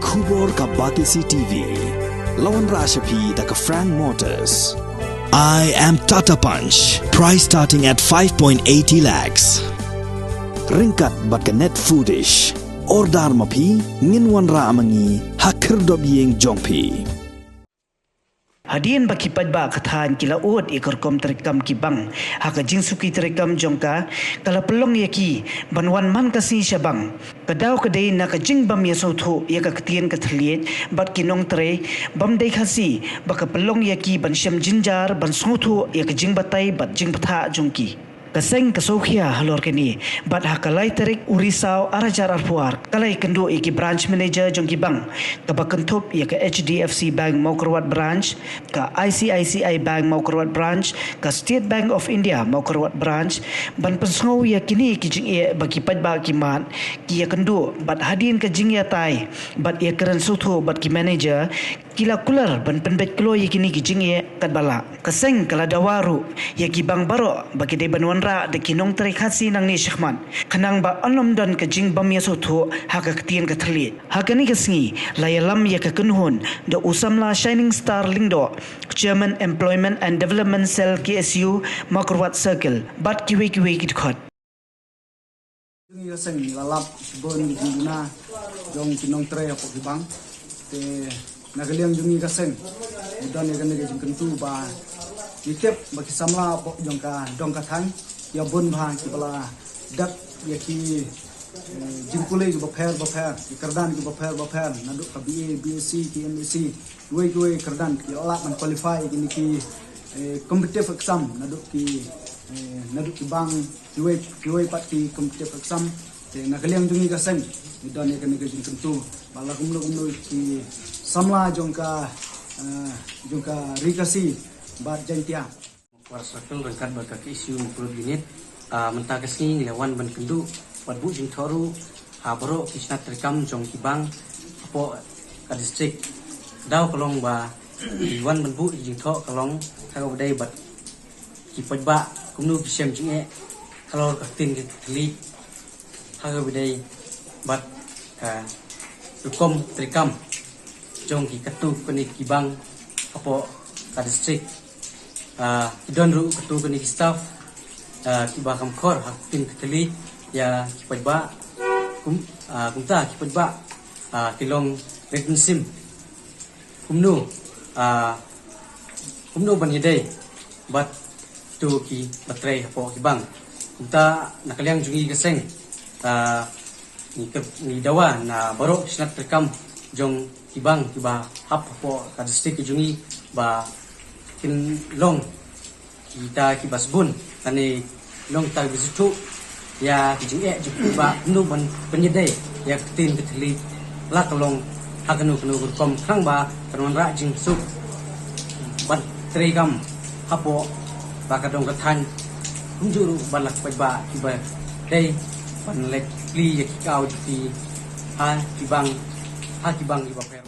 Kubor ka Batisi TV. Lawan Rashapi da ka Frank Motors. I am Tata Punch. Price starting at 5.80 lakhs. Ringkat bat ka net foodish. Ordar mapi nginwan ra amangi hakir dob yeng jongpi. Hadian baki padba kathan kila od ikor kom terekam kibang haka jingsuki terekam jongka kala pelong yaki banwan man kasi syabang kadau kadai na ka jing bam yasotho ya ka ketien ka thliet bat kinong tre bam dei khasi baka pelong yaki ban syam jinjar ban sotho ya ka jing batai bat jing patha jongki kaseng kasokhia halor kini bat hakalai terik urisau arajar arpuar kalai kendo iki branch manager jongki bang kabakentop ya ka HDFC Bank Maukarwat branch ka ICICI Bank Maukarwat branch ka State Bank of India Maukarwat branch ban pensau ya kini kijing e bagi padba kimat ki ya kendo bat hadin ka jing ya tai bat ya keren sotho bat ki manager kila kular ban penbet klo ya kini kijing e kadbala kaseng kala dawaru ya ki bang baro bagi de banwan de kinong tarik hasi nang ni syakman kanang ba anom dan kajing bam ya sotho haka ketien ka thli haka ni kasngi layalam ya ka kunhun the usamla shining star lingdo Chairman Employment and Development Cell KSU Maukarwat Circle bat kiwe kit khot ni kaseng lalap bon guna jong kinong tre apo bang te nagaliang jungi kaseng udan ya kan jing kentu ba ikep baki samla apo jong ka dong ka thang ya bon bha ki bala dak ya ki jingkule ki bapher ki kardan ki bapher nadu ka BA BSc ki MSc duai kardan ki ola man qualify ki ni ki competitive exam nadu ki bang duai pat ki competitive exam te nagaliang jungi ka sen don ya kan jing kentu bala kumlo ki samla jong ka rikasi bat jantia Warsakel rengkat baka isu mukul unit mentah kesini lewan ban kendu bat bu jing thoru habro kisna terekam jong kibang apo ka distrik daw kalong ba wan ban bu jing tho kalong ka dai bat kipaj ba kumnu kisem jing e kalor ka tin ki li ha ga dai bat ka dukom terekam jong ki katu kuni kibang apo ka distrik idon ru ketu kini staff kiba kam khor hakin keteli ya kipajba kumta kipajba kilong retensim kumnu ban yedai bat tu ki batrai hapo kibang kumta nakaliang jungi geseng ni dawa na barok snap rekam jong kibang kiba hap hapo ka district jungi ba kin long kita kibas bun kani long ta bisitu ya kijing e jiku ba nu ban penyedai ya tin keteli la kalong hakanu kom khang ba kanon ra jing su ban tregam hapo ba kadong kathan kunjuru balak ba kiba dai ban lek li ya kikau jiki ha kibang iba per